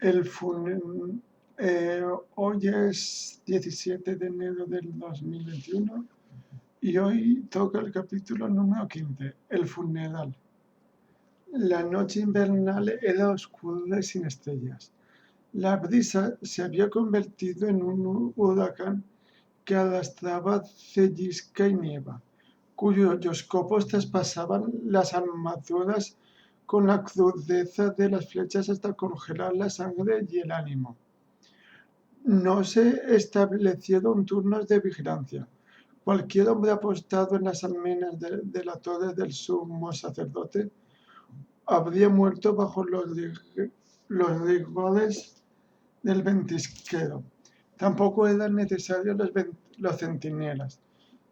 El fun- eh, Hoy es 17 de enero del 2021 y hoy toca el capítulo número 15, el funeral. La noche invernal era oscura y sin estrellas. La brisa se había convertido en un huracán que arrastraba cellisca y nieva, cuyos copos traspasaban las armaduras con la crudeza de las flechas hasta congelar la sangre y el ánimo. No se establecieron turnos de vigilancia. Cualquier hombre apostado en las almenas de la torre del sumo sacerdote habría muerto bajo los rigores del ventisquero. Tampoco eran necesarios los centinelas.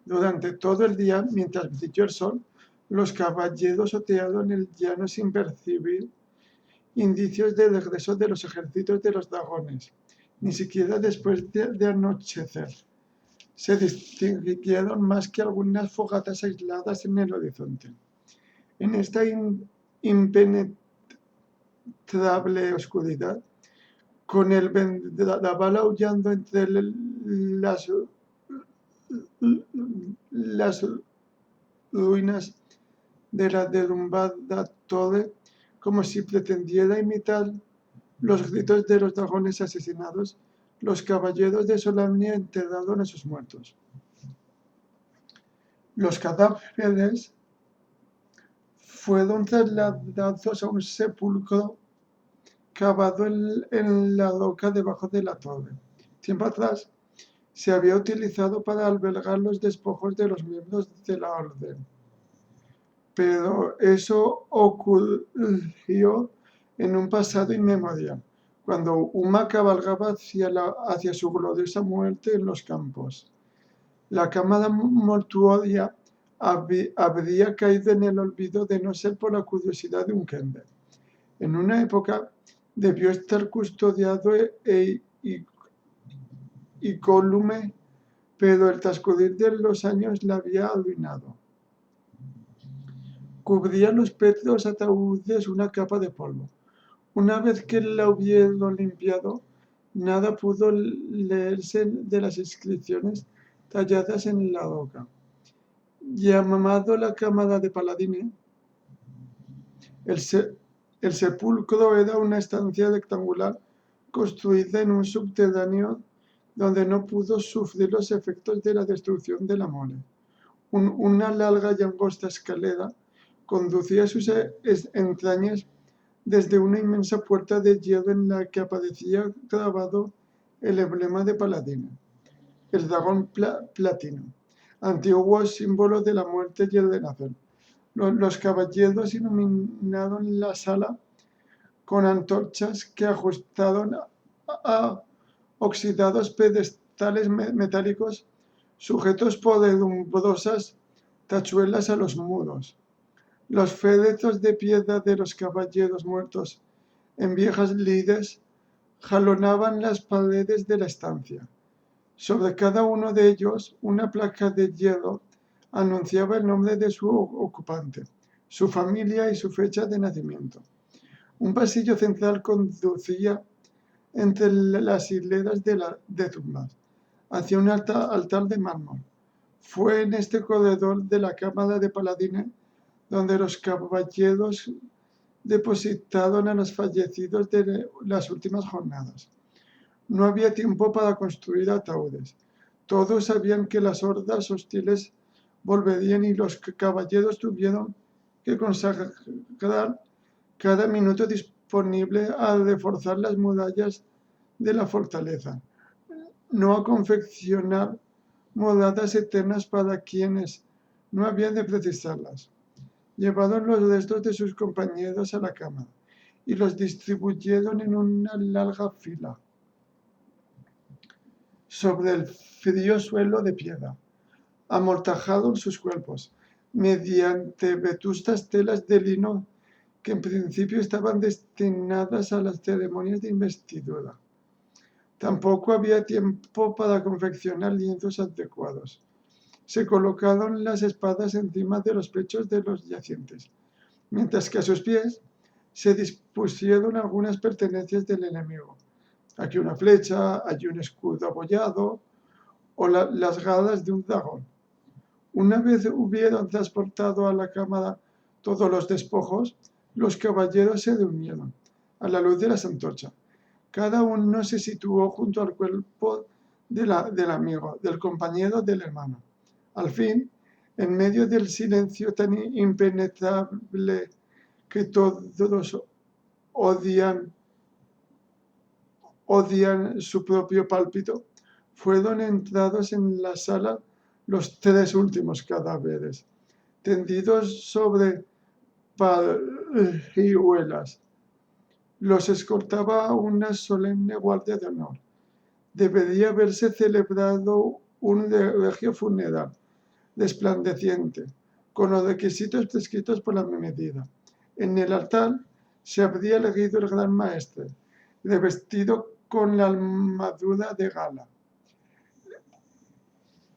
Durante todo el día, mientras brilló el sol, los caballeros otearon el llano sin percibir indicios de regreso de los ejércitos de los dragones. Ni siquiera después de anochecer se distinguieron más que algunas fogatas aisladas en el horizonte. En esta impenetrable oscuridad, con el vendaval aullando entre las ruinas de la derrumbada torre, como si pretendiera imitar los gritos de los dragones asesinados, los caballeros de Solamnia enterraron a sus muertos. Los cadáveres fueron trasladados a un sepulcro cavado en la roca debajo de la torre. Tiempo atrás se había utilizado para albergar los despojos de los miembros de la orden. Pero eso ocurrió en un pasado inmemorial, cuando Uma cabalgaba hacia su gloriosa muerte en los campos. La cámara mortuoria habría caído en el olvido de no ser por la curiosidad de un Kender. En una época debió estar custodiado e incólume, pero el transcurrir de los años la había arruinado. Cubría los pétreos ataúdes una capa de polvo. Una vez que la hubieron limpiado, nada pudo leerse de las inscripciones talladas en la roca. Llamado la cámara de Paladine, el sepulcro era una estancia rectangular construida en un subterráneo donde no pudo sufrir los efectos de la destrucción de la mole. Una larga y angosta escalera conducía a sus entrañas desde una inmensa puerta de hierro en la que aparecía grabado el emblema de Paladine, el dragón platino, antiguo símbolo de la muerte y el renacer. Los caballeros iluminaron la sala con antorchas que ajustaron a oxidados pedestales metálicos sujetos por herrumbrosas tachuelas a los muros. Los féretros de piedra de los caballeros muertos en viejas lides jalonaban las paredes de la estancia. Sobre cada uno de ellos, una placa de hierro anunciaba el nombre de su ocupante, su familia y su fecha de nacimiento. Un pasillo central conducía entre las hileras de tumbas hacia un altar de mármol. Fue en este corredor de la cámara de Paladine donde los caballeros depositaron a los fallecidos de las últimas jornadas. No había tiempo para construir ataúdes. Todos sabían que las hordas hostiles volverían y los caballeros tuvieron que consagrar cada minuto disponible a reforzar las murallas de la fortaleza, no a confeccionar moradas eternas para quienes no habían de precisarlas. Llevaron los restos de sus compañeros a la cámara y los distribuyeron en una larga fila sobre el frío suelo de piedra. Amortajaron sus cuerpos mediante vetustas telas de lino que en principio estaban destinadas a las ceremonias de investidura. Tampoco había tiempo para confeccionar lienzos adecuados. Se colocaron las espadas encima de los pechos de los yacientes, mientras que a sus pies se dispusieron algunas pertenencias del enemigo. Aquí una flecha, allí un escudo abollado o las garras de un dragón. Una vez hubieron transportado a la cámara todos los despojos, los caballeros se reunieron a la luz de las antorchas. Cada uno se situó junto al cuerpo del amigo, del compañero, del hermano. Al fin, en medio del silencio tan impenetrable que todos odian su propio pálpito, fueron entrados en la sala los 3 últimos cadáveres, tendidos sobre pajihuelas. Los escoltaba una solemne guardia de honor. Debería haberse celebrado un regio funeral resplandeciente, con los requisitos prescritos por la medida. En el altar se habría elegido el gran maestre, revestido con la armadura de gala.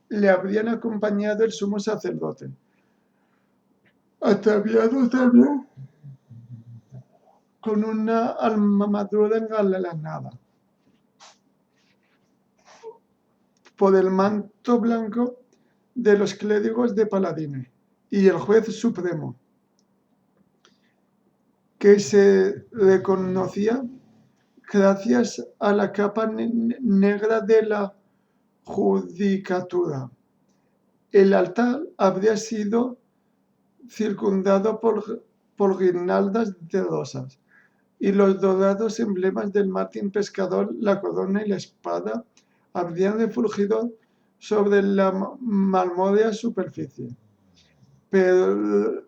Le habrían acompañado el sumo sacerdote, ataviado también con una armadura engalanada por el manto blanco de los clérigos de paladines y el juez supremo, que se reconocía gracias a la capa negra de la judicatura. El altar habría sido circundado por guirnaldas de rosas, y los dorados emblemas del Martín Pescador, la corona y la espada habrían refulgido sobre la marmórea superficie. Pero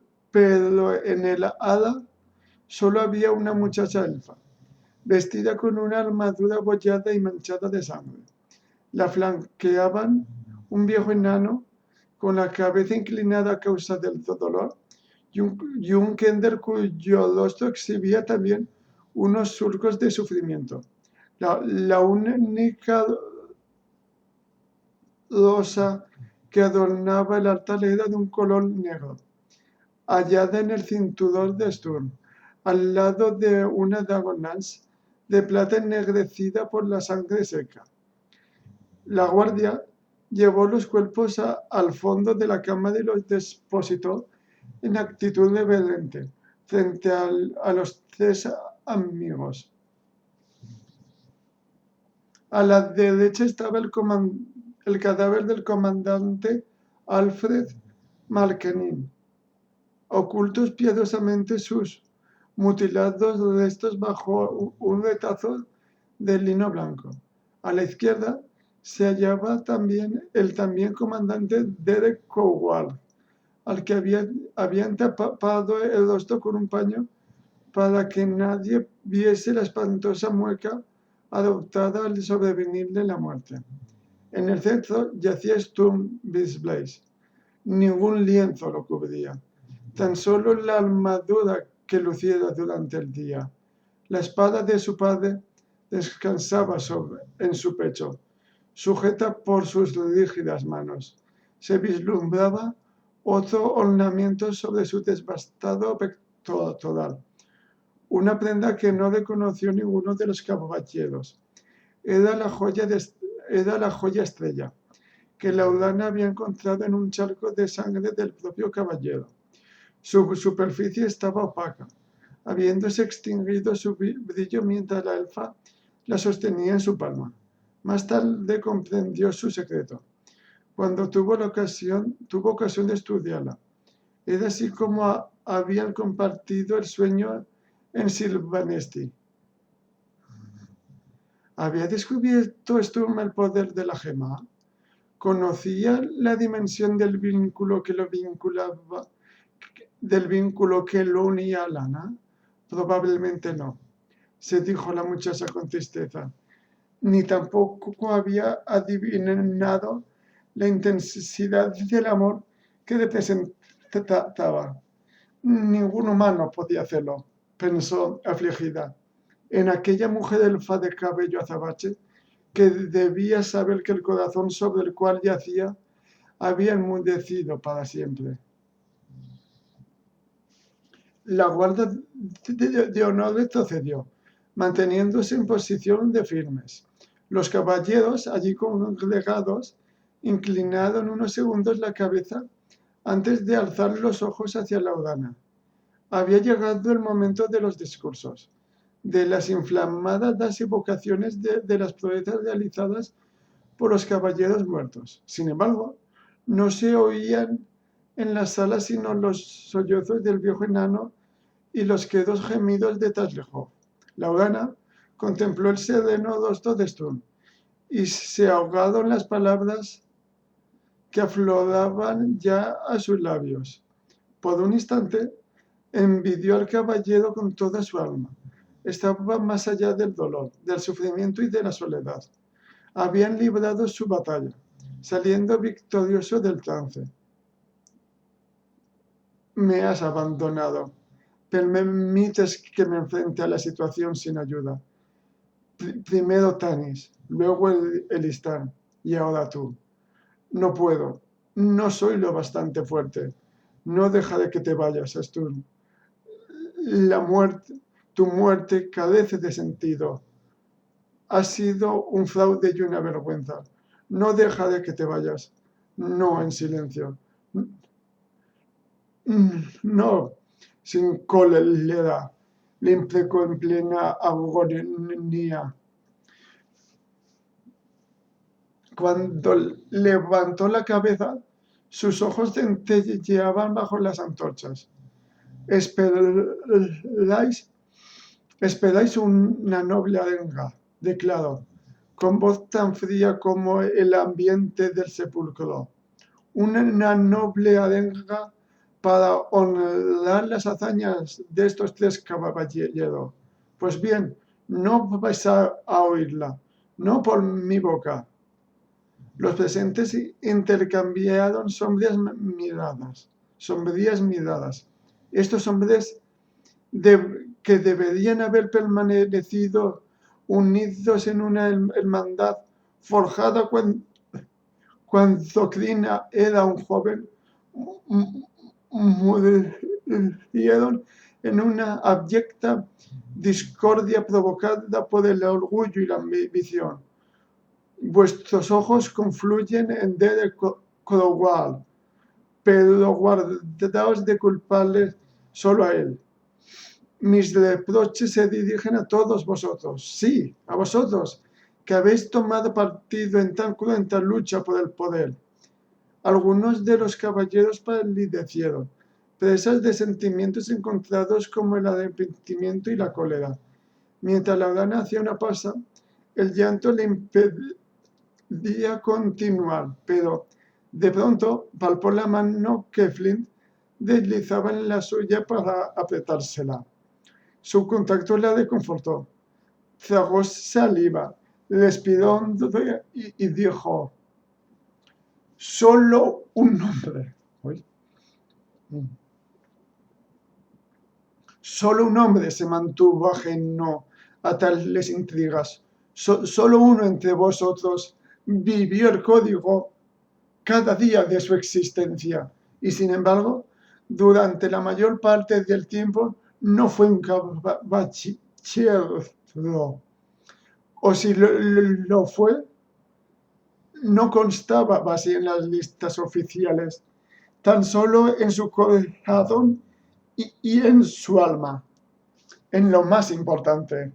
en el hada solo había una muchacha elfa, vestida con una armadura abollada y manchada de sangre. La flanqueaban un viejo enano con la cabeza inclinada a causa del dolor y un kender cuyo rostro exhibía también unos surcos de sufrimiento. La única rosa que adornaba el altar era de un color negro, hallada en el cinturón de Sturm, al lado de una dragonlance de plata ennegrecida por la sangre seca. La guardia llevó los cuerpos al fondo de la cámara y los depositó en actitud reverente frente a los 3 amigos. A la derecha estaba el cadáver del comandante Alfred Malkenin, ocultos piadosamente sus mutilados restos bajo un retazo de lino blanco. A la izquierda se hallaba también el comandante Derek Coward, al que habían tapado el rostro con un paño para que nadie viese la espantosa mueca adoptada al sobrevenirle la muerte. En el centro yacía Sturm Blaze. Ningún lienzo lo cubría, tan solo la armadura que luciera durante el día. La espada de su padre descansaba en su pecho, sujeta por sus rígidas manos. Se vislumbraba otro ornamento sobre su devastado pectoral, una prenda que no reconoció ninguno de los caballeros. Era la joya estrella, que Laudana había encontrado en un charco de sangre del propio caballero. Su superficie estaba opaca, habiéndose extinguido su brillo mientras la elfa la sostenía en su palma. Más tarde comprendió su secreto, cuando tuvo ocasión de estudiarla. Era así como habían compartido el sueño en Silvanesti. ¿Había descubierto Sturm el poder de la gema? ¿Conocía la dimensión del vínculo que lo unía a Lana? Probablemente no, se dijo la muchacha con tristeza. Ni tampoco había adivinado la intensidad del amor que representaba. Ningún humano podía hacerlo, pensó afligida, en aquella mujer elfa de cabello azabache que debía saber que el corazón sobre el cual yacía había enmudecido para siempre. La guardia de honor retrocedió, manteniéndose en posición de firmes. Los caballeros, allí congregados, inclinaron unos segundos la cabeza antes de alzar los ojos hacia Laudana. Había llegado el momento de los discursos, de las inflamadas evocaciones de las proezas realizadas por los caballeros muertos. Sin embargo, no se oían en la sala sino los sollozos del viejo enano y los quedos gemidos de Taslejov. Laudana contempló el sereno rostro de Sturm y se ahogado en las palabras que afloraban ya a sus labios. Por un instante envidió al caballero con toda su alma. Estaba más allá del dolor, del sufrimiento y de la soledad. Habían librado su batalla, saliendo victorioso del trance. Me has abandonado. Permites que me enfrente a la situación sin ayuda. Primero Tanis, luego el Istán y ahora tú. No puedo, no soy lo bastante fuerte. No dejaré que te vayas, Sturm. Tu muerte carece de sentido. Ha sido un fraude y una vergüenza. No dejaré que te vayas. No en silencio. No, sin cólera, le imprecó en plena agonía. Cuando levantó la cabeza, sus ojos centelleaban bajo las antorchas. Esperáis una noble arenga, declaró, con voz tan fría como el ambiente del sepulcro. Una noble arenga para honrar las hazañas de estos tres caballeros. Pues bien, no vais a oírla, no por mi boca. Los presentes intercambiaron sombrías miradas. Estos hombres que deberían haber permanecido unidos en una hermandad forjada cuando Krina era un joven, murieron en una abyecta discordia provocada por el orgullo y la ambición. Vuestros ojos confluyen en Dere Crowell, pero guardaos de culparle solo a él. Mis reproches se dirigen a todos vosotros, sí, a vosotros, que habéis tomado partido en tan cruenta lucha por el poder. Algunos de los caballeros palidecieron, presas de sentimientos encontrados como el arrepentimiento y la cólera. Mientras Laudana hacía una pausa, el llanto le impedía continuar, pero de pronto palpó la mano que Flint deslizaba en la suya para apretársela. Su contacto la reconfortó. Tragó saliva, respiró hondo y dijo: solo un hombre. Solo un hombre se mantuvo ajeno a tales intrigas. Solo uno entre vosotros vivió el código cada día de su existencia y, sin embargo, durante la mayor parte del tiempo no fue un caballero. O si lo fue, no constaba así en las listas oficiales, tan solo en su corazón y en su alma, en lo más importante.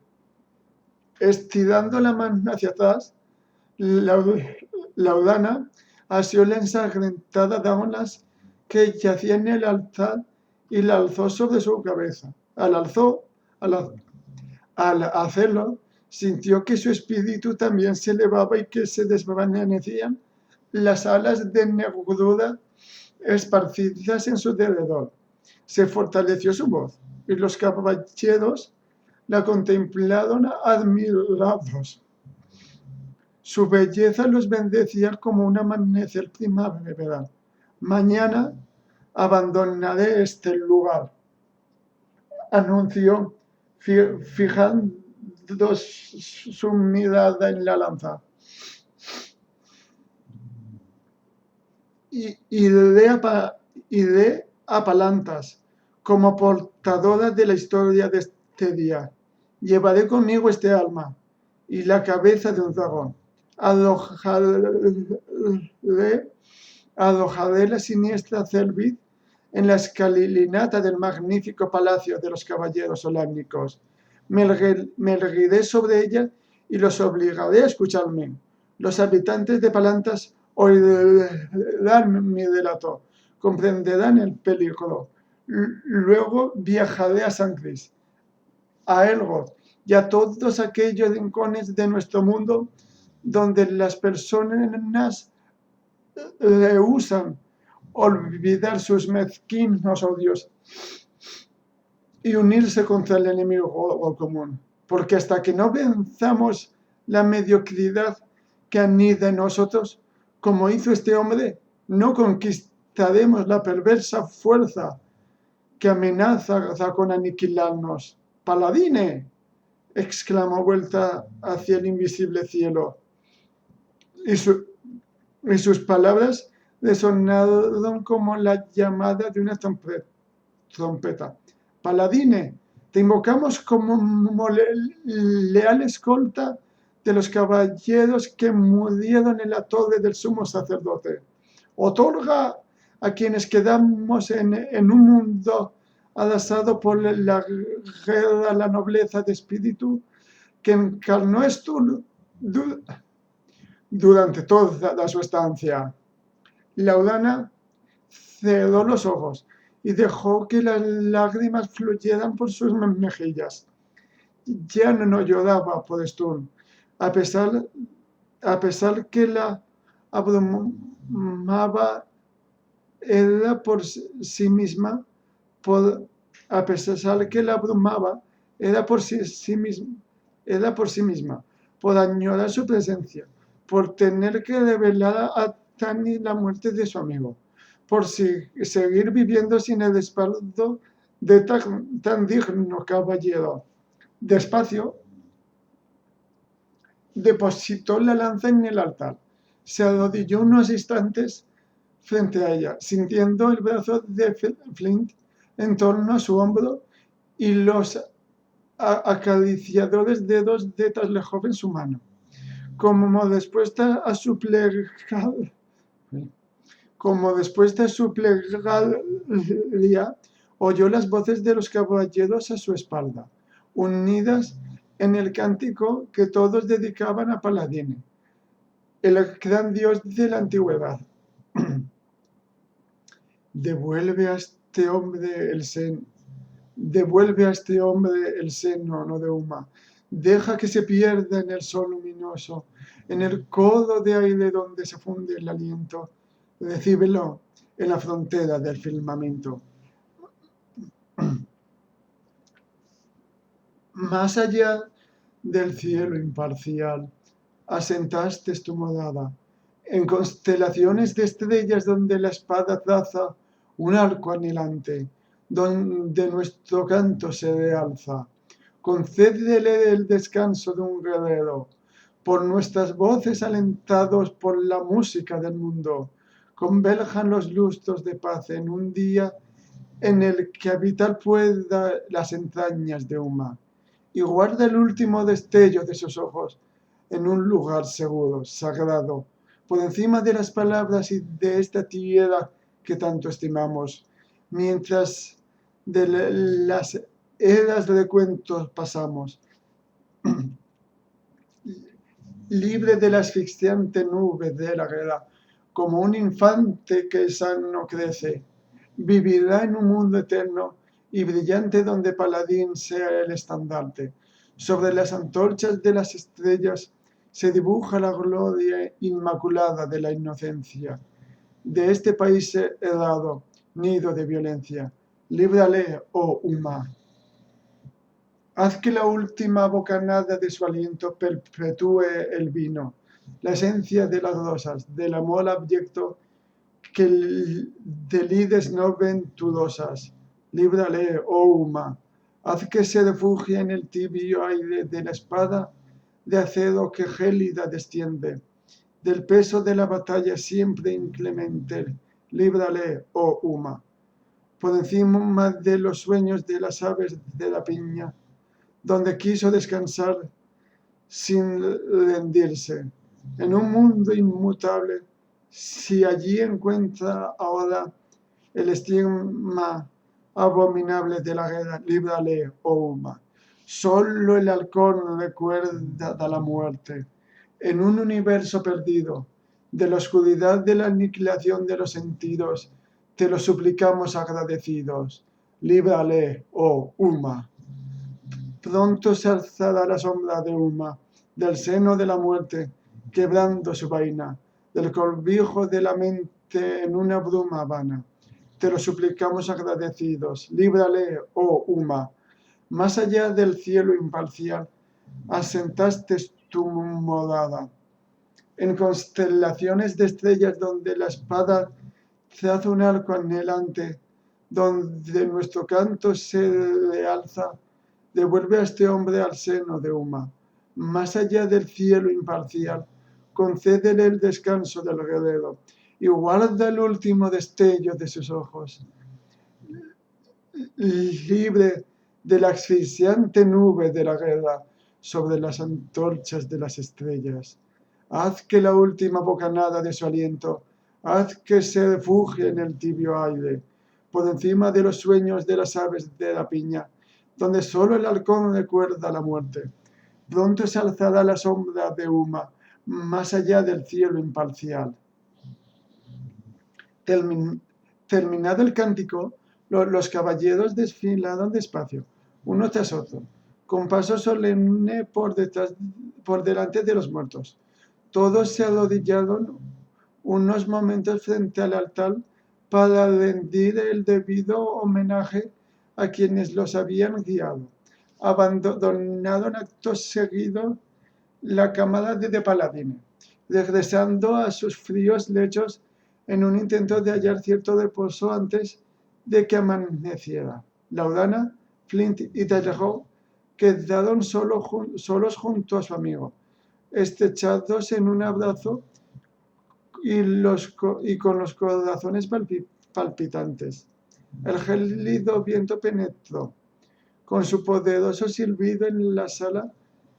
Estirando la mano hacia atrás, Laudana asió la ensangrentada dámanas que yacía en el altar y la alzó sobre su cabeza. Al hacerlo, sintió que su espíritu también se elevaba y que se desvanecían las alas de negrura esparcidas en su alrededor. Se fortaleció su voz y los caballeros la contemplaron admirados. Su belleza los bendecía como un amanecer primaveral. Mañana abandonaré este lugar, anunció, fijando su mirada en la lanza. Iré a Palantas como portadora de la historia de este día. Llevaré conmigo este alma y la cabeza de un dragón. Alojaré la siniestra cerviz en la escalinata del magnífico palacio de los caballeros solámnicos. Me erguiré sobre ella y los obligaré a escucharme. Los habitantes de Palantas oirán mi relato, comprenderán el peligro. Luego viajaré a Sancris, a Elgoth y a todos aquellos rincones de nuestro mundo donde las personas rehusan olvidar sus mezquinos odios y unirse contra el enemigo común. Porque hasta que no venzamos la mediocridad que anida en nosotros, como hizo este hombre, no conquistaremos la perversa fuerza que amenaza con aniquilarnos. ¡Paladine!, exclamó vuelta hacia el invisible cielo. Y sus palabras resonaron como la llamada de una trompeta. Paladine, te invocamos como leal escolta de los caballeros que murieron en la torre del sumo sacerdote. Otorga a quienes quedamos en un mundo arrasado por la guerra la nobleza de espíritu que encarnó esto durante toda su estancia. Laudana cerró los ojos y dejó que las lágrimas fluyeran por sus mejillas. Ya no lloraba por Sturm, a pesar que la abrumaba era por sí misma, por añorar su presencia, por tener que revelar a Tani la muerte de su amigo, por seguir viviendo sin el respaldo de tan digno caballero. Despacio, depositó la lanza en el altar, se arrodilló unos instantes frente a ella, sintiendo el brazo de Flint en torno a su hombro y los acariciadores dedos de Taslejov en su mano. Como respuesta a su plegaria, oyó las voces de los caballeros a su espalda, unidas en el cántico que todos dedicaban a Paladine, el gran dios de la antigüedad. Devuelve a este hombre el seno, no de Uma. Deja que se pierda en el sol luminoso, en el codo de aire donde se funde el aliento. Recíbelo en la frontera del firmamento. Más allá del cielo imparcial, asentaste tu morada, en constelaciones de estrellas donde la espada traza un arco anhelante, donde nuestro canto se realza. Concédele el descanso de un guerrero, por nuestras voces alentados por la música del mundo, converjan los lustros de paz en un día en el que habitar pueda las entrañas de Uma, y guarda el último destello de sus ojos en un lugar seguro, sagrado, por encima de las palabras y de esta tierra que tanto estimamos, mientras de las eras de cuentos pasamos, libre de la asfixiante nube de la guerra, como un infante que sano crece, vivirá en un mundo eterno y brillante donde Paladín sea el estandarte. Sobre las antorchas de las estrellas se dibuja la gloria inmaculada de la inocencia. De este país errado, nido de violencia, líbrale, oh Uma. Haz que la última bocanada de su aliento perpetúe el vino, la esencia de las rosas, del amor abyecto que de lides no venturosas. Líbrale, oh Uma. Haz que se refugie en el tibio aire de la espada de acero que gélida desciende, del peso de la batalla siempre inclemente. Líbrale, oh Uma. por encima de los sueños de las aves de la piña, donde quiso descansar sin rendirse. En un mundo inmutable, si allí encuentra ahora el estigma abominable de la guerra, líbrale, oh Uma. Solo el halcón recuerda de la muerte. En un universo perdido, de la oscuridad de la aniquilación de los sentidos, te lo suplicamos agradecidos. Líbrale, oh Uma. Pronto se alzará la sombra de Uma, del seno de la muerte, quebrando su vaina, del cobijo de la mente en una bruma vana. Te lo suplicamos agradecidos. Líbrale, oh Uma. Más allá del cielo imparcial, asentaste tu morada. En constelaciones de estrellas donde la espada traza un arco anhelante, donde nuestro canto se realza, devuelve a este hombre al seno de Uma. Más allá del cielo imparcial, concédele el descanso del guerrero y guarda el último destello de sus ojos. Libre de la asfixiante nube de la guerra sobre las antorchas de las estrellas. Haz que la última bocanada de su aliento, haz que se refugie en el tibio aire, por encima de los sueños de las aves de la piña, donde solo el halcón recuerda la muerte. Pronto se alzará la sombra de Uma, más allá del cielo imparcial. Terminado el cántico, los caballeros desfilaron despacio, uno tras otro, con paso solemne por delante de los muertos. Todos se arrodillaron unos momentos frente al altar para rendir el debido homenaje a quienes los habían guiado. Abandonaron acto seguido la cámara de paladines, regresando a sus fríos lechos en un intento de hallar cierto reposo antes de que amaneciera. Laudana, Flint y Taylor quedaron solos junto a su amigo, estrechados en un abrazo y con los corazones palpitantes. El gélido viento penetró con su poderoso silbido en la sala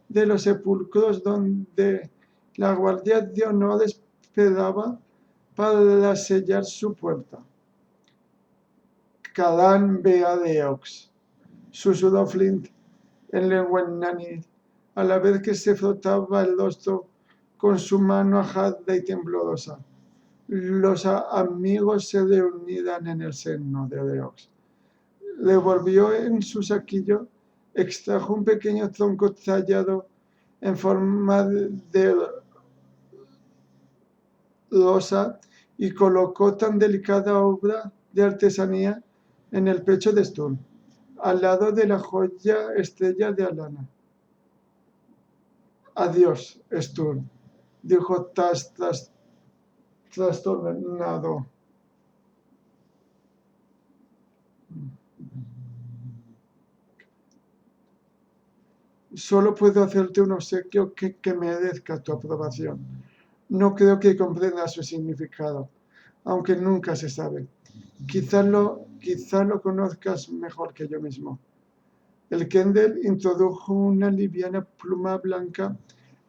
de los sepulcros donde la guardia de honor esperaba para sellar su puerta. Cadan Bea de Ox, susurró Flint en lengua nani, a la vez que se frotaba el rostro con su mano ajada y temblorosa. Los amigos se reunirán en el seno de Deox. Revolvió en su saquillo, extrajo un pequeño tronco tallado en forma de rosa y colocó tan delicada obra de artesanía en el pecho de Sturm, al lado de la joya estrella de Alana. Adiós, Sturm, dijo Tas trastornado. Solo puedo hacerte un obsequio que merezca tu aprobación. No creo que comprendas su significado, aunque nunca se sabe. Quizá lo conozcas mejor que yo mismo. El Kendel introdujo una liviana pluma blanca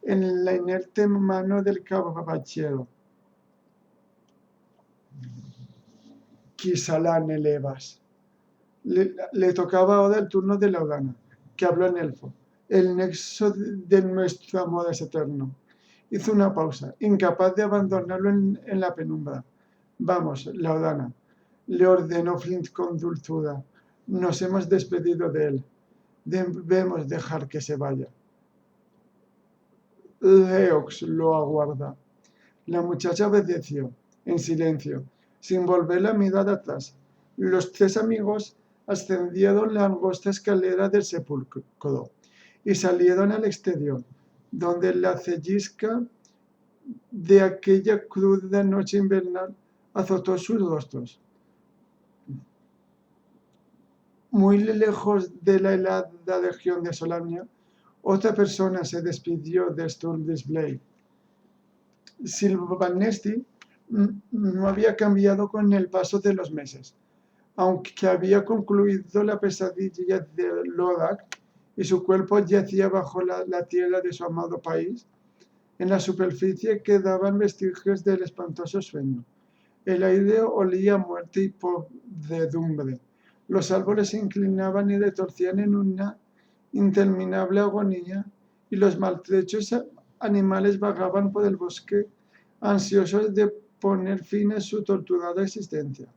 en la inerte mano del caballero. Kisalan Elevas. Le tocaba ahora el turno de Laudana, que habló en elfo. El nexo de nuestro amor es eterno. Hizo una pausa, incapaz de abandonarlo en la penumbra. Vamos, Laudana, le ordenó Flint con dulzura. Nos hemos despedido de él. Debemos dejar que se vaya. Leox lo aguarda. La muchacha obedeció, en silencio, sin volver la mirada atrás. Los tres amigos ascendieron la angosta escalera del sepulcro y salieron al exterior, donde la cellisca de aquella cruda noche invernal azotó sus rostros. Muy lejos de la helada región de Solamnia, otra persona se despidió de Sturm Display. Silvanesti no había cambiado con el paso de los meses. aunque había concluido la pesadilla de Lodak y su cuerpo yacía bajo la tierra de su amado país, en la superficie quedaban vestigios del espantoso sueño. El aire olía a muerte y podredumbre. Los árboles se inclinaban y retorcían en una interminable agonía, y los maltrechos animales vagaban por el bosque, ansiosos de poner fin a su torturada existencia.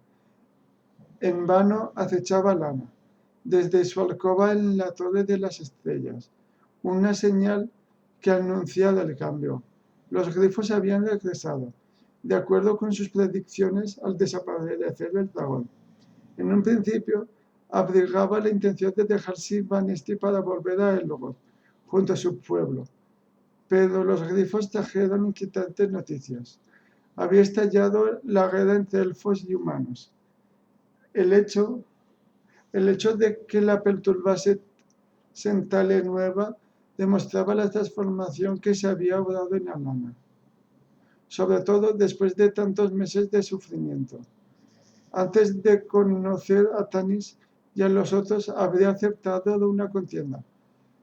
En vano acechaba Lana, desde su alcoba en la torre de las estrellas, una señal que anunciaba el cambio. Los grifos habían regresado, de acuerdo con sus predicciones, al desaparecer el dragón. En un principio, abrigaba la intención de dejar Silvanesti para volver a Elrond, junto a su pueblo. Pero los grifos trajeron inquietantes noticias. Había estallado la guerra entre elfos y humanos. El hecho de que la perturbase Sentale Nueva demostraba la transformación que se había obrado en Alana, sobre todo después de tantos meses de sufrimiento. Antes de conocer a Tanis y a los otros, habría aceptado una contienda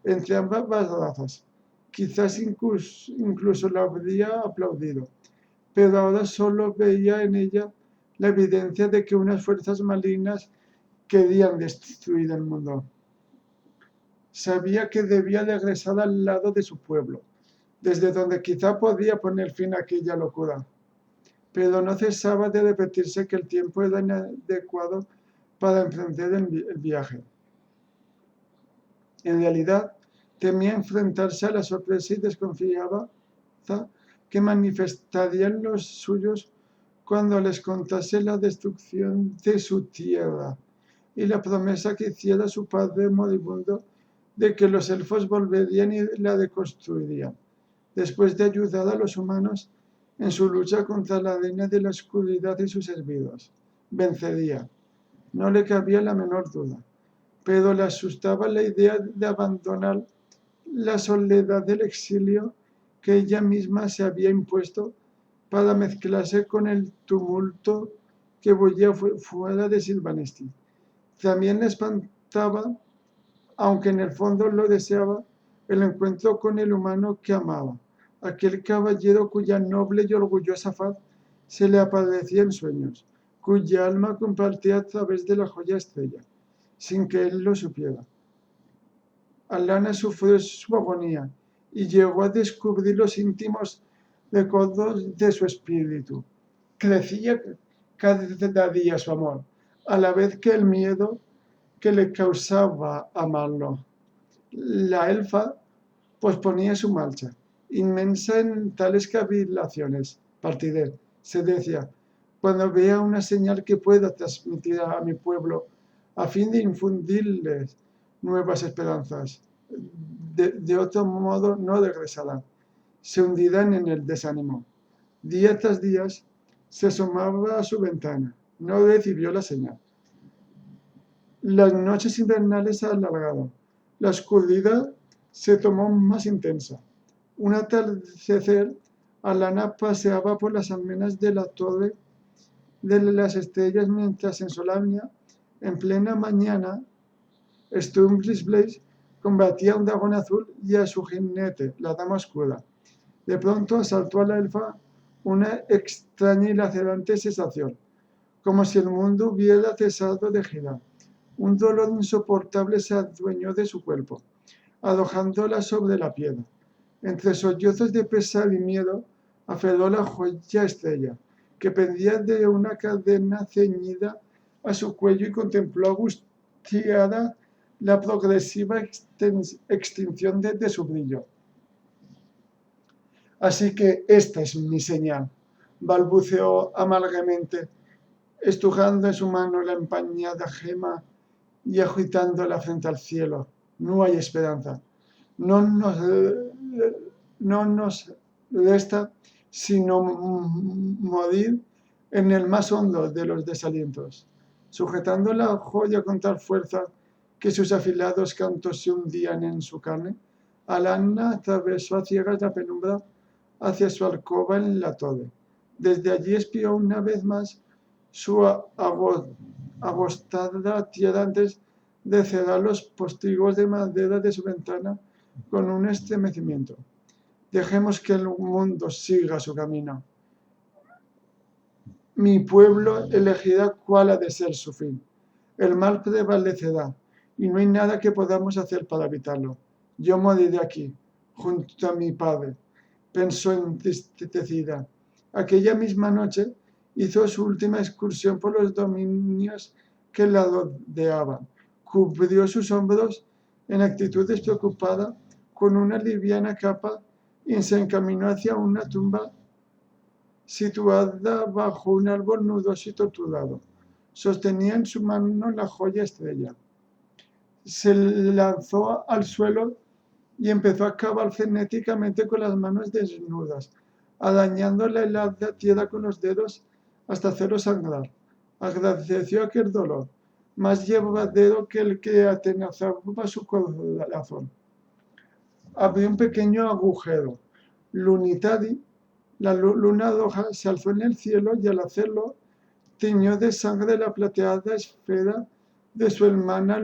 entre ambas razas. Quizás incluso la habría aplaudido, pero ahora solo veía en ella la evidencia de que unas fuerzas malignas querían destruir el mundo. Sabía que debía regresar al lado de su pueblo, desde donde quizá podía poner fin a aquella locura. Pero no cesaba de repetirse que el tiempo era inadecuado para emprender el viaje. En realidad, temía enfrentarse a la sorpresa y desconfiaba que manifestarían los suyos cuando les contase la destrucción de su tierra y la promesa que hiciera su padre moribundo de que los elfos volverían y la reconstruirían, después de ayudar a los humanos en su lucha contra la reina de la oscuridad y sus servidores. Vencería, no le cabía la menor duda, pero le asustaba la idea de abandonar la soledad del exilio que ella misma se había impuesto para mezclarse con el tumulto que bullía fuera de Silvanesti. También le espantaba, aunque en el fondo lo deseaba, el encuentro con el humano que amaba, aquel caballero cuya noble y orgullosa faz se le aparecía en sueños, cuya alma compartía a través de la joya estrella, sin que él lo supiera. Alana sufrió su agonía y llegó a descubrir los íntimos recuerdos de su espíritu. Crecía cada día su amor, a la vez que el miedo que le causaba amarlo. La elfa posponía su marcha, inmensa en tales cavilaciones. Partiré, se decía, cuando vea una señal que pueda transmitir a mi pueblo, a fin de infundirles nuevas esperanzas. De otro modo no regresarán. Se hundirán en el desánimo. Día tras día se asomaba a su ventana. No recibió la señal. Las noches invernales se alargaron. La oscuridad se tomó más intensa. Un atardecer, Alana paseaba por las almenas de la torre de las estrellas mientras en Solamnia, en plena mañana, Stumblis Blaze combatía a un dragón azul y a su jinete, la dama oscura. De pronto asaltó a la elfa una extraña y lacerante sensación, como si el mundo hubiera cesado de girar. Un dolor insoportable se adueñó de su cuerpo, arrojándola sobre la piedra. Entre sollozos de pesar y miedo, aferró la joya estrella, que pendía de una cadena ceñida a su cuello, y contempló angustiada la progresiva extinción de su brillo. Así que esta es mi señal, balbuceó amargamente, estrujando en su mano la empañada gema y agitándola frente al cielo. No hay esperanza. No nos resta sino morir en el más hondo de los desalientos. Sujetando la joya con tal fuerza que sus afilados cantos se hundían en su carne, Alana atravesó a ciegas la penumbra hacia su alcoba en la torre. Desde allí espió una vez más su agostada tierra antes de cerrar los postigos de madera de su ventana con un estremecimiento. Dejemos que el mundo siga su camino. Mi pueblo elegirá cuál ha de ser su fin. El mal prevalecerá y no hay nada que podamos hacer para evitarlo. Yo moriré aquí, junto a mi padre, pensó entristecida. Aquella misma noche hizo su última excursión por los dominios que la rodeaban. Cubrió sus hombros en actitud despreocupada con una liviana capa y se encaminó hacia una tumba situada bajo un árbol nudoso y torturado. Sostenía en su mano la joya estrella. Se lanzó al suelo y empezó a cavar frenéticamente con las manos desnudas, arañando la helada tierra con los dedos hasta hacerlo sangrar. Agradeció aquel dolor, más llevadero que el que atenazaba su corazón. Abrió un pequeño agujero. Lunitadi, la luna roja, se alzó en el cielo y al hacerlo tiñó de sangre la plateada esfera de su hermana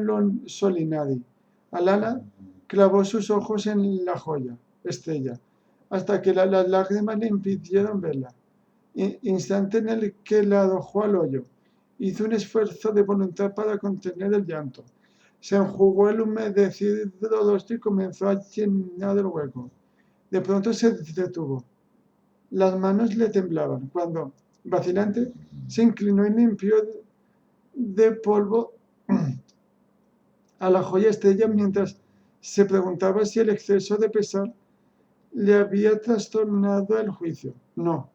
Solinadi. Alana clavó sus ojos en la joya, estrella, hasta que las lágrimas le impidieron verla. Instante en el que la arrojó al hoyo. Hizo un esfuerzo de voluntad para contener el llanto. Se enjugó el humedecido rostro y comenzó a llenar el hueco. De pronto se detuvo. Las manos le temblaban cuando, vacilante, se inclinó y limpió de polvo a la joya estrella mientras se preguntaba si el exceso de pesar le había trastornado el juicio. No.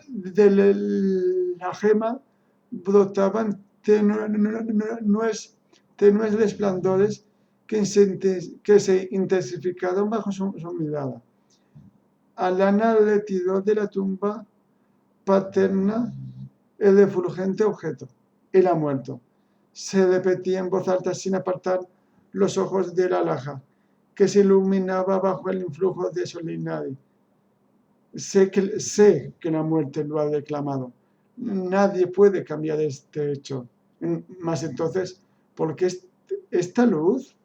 De la gema brotaban tenues resplandores que se intensificaron bajo su mirada. Alana retiró de la tumba paterna el refulgente objeto. Él ha muerto. Se repetía en voz alta sin apartar los ojos de la alhaja, que se iluminaba bajo el influjo de Solinadi. Sé que la muerte lo ha reclamado. Nadie puede cambiar este hecho. Mas entonces, ¿por qué esta luz?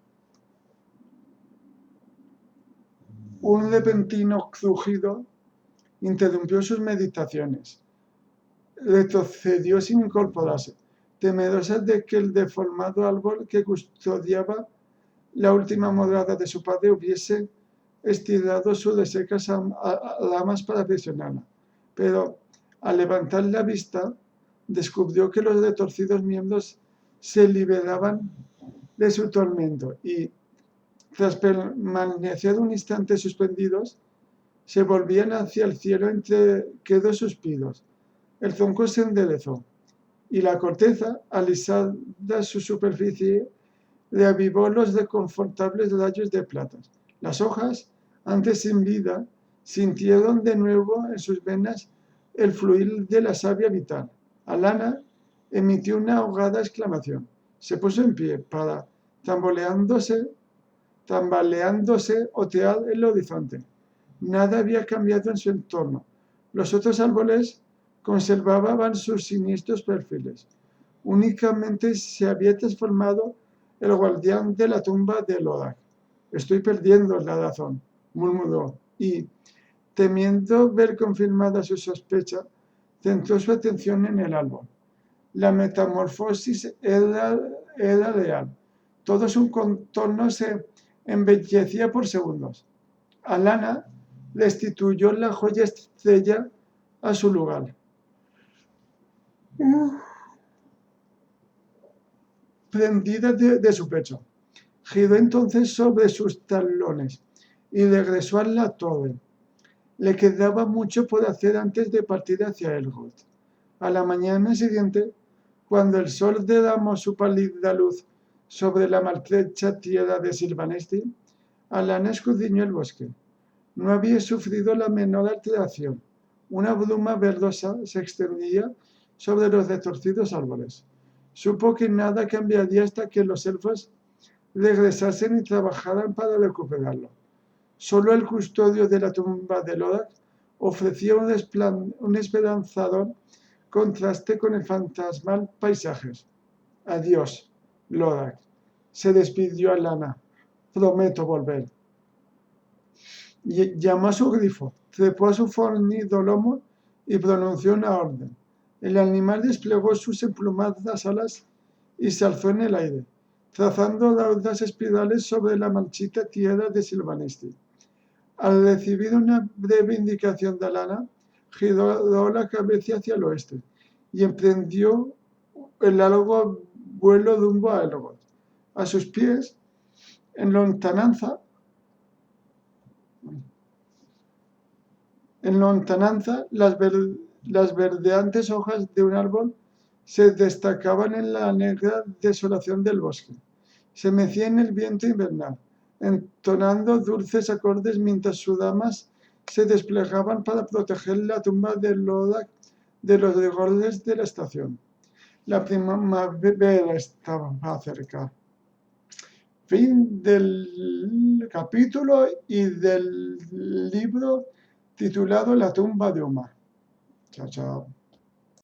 Un repentino crujido interrumpió sus meditaciones. Retrocedió sin incorporarse, temerosa de que el deformado árbol que custodiaba la última morada de su padre hubiese estirado sus resecas ramas para presionarla. Pero al levantar la vista, descubrió que los retorcidos miembros se liberaban de su tormento y, tras permanecer un instante suspendidos, se volvían hacia el cielo entre quedos suspiros. El tronco se enderezó y la corteza, alisada su superficie, reavivó los reconfortables rayos de plata. Las hojas, antes sin vida, sintieron de nuevo en sus venas el fluir de la savia vital. Alana emitió una ahogada exclamación. Se puso en pie para, tambaleándose, otear el horizonte. Nada había cambiado en su entorno. Los otros árboles conservaban sus siniestros perfiles. Únicamente se había transformado el guardián de la tumba de Lodak. Estoy perdiendo la razón, murmuró, y, temiendo ver confirmada su sospecha, centró su atención en el árbol. La metamorfosis era real. Todo su contorno se embellecía por segundos. Alana restituyó la joya estrella a su lugar. Prendida de su pecho. Giró entonces sobre sus talones y regresó a la torre. Le quedaba mucho por hacer antes de partir hacia Elgoth. A la mañana siguiente, cuando el sol derramó su pálida luz sobre la maltrecha tierra de Silvanesti, Alana escudriñó el bosque. No había sufrido la menor alteración. Una bruma verdosa se extendía sobre los retorcidos árboles. Supo que nada cambiaría hasta que los elfos regresasen y trabajaran para recuperarlo. Solo el custodio de la tumba de Lodak ofrecía un esperanzador contraste con el fantasmal paisaje. Adiós, Lodak. Se despidió a Lana. Prometo volver. Llamó a su grifo, trepó a su fornido lomo y pronunció una orden. El animal desplegó sus emplumadas alas y se alzó en el aire, trazando raudas espirales sobre la marchita tierra de Silvanesti. Al recibir una breve indicación de Lana, giró la cabeza hacia el oeste y emprendió el largo vuelo rumbo a Elrond. A sus pies, en lontananza, las verdeantes hojas de un árbol se destacaban en la negra desolación del bosque. Se mecía en el viento invernal, entonando dulces acordes mientras sus damas se desplegaban para proteger la tumba de Lodak de los rigores de la estación. La primavera estaba cerca. Fin del capítulo y del libro titulado La tumba de Umar. Chao, chao.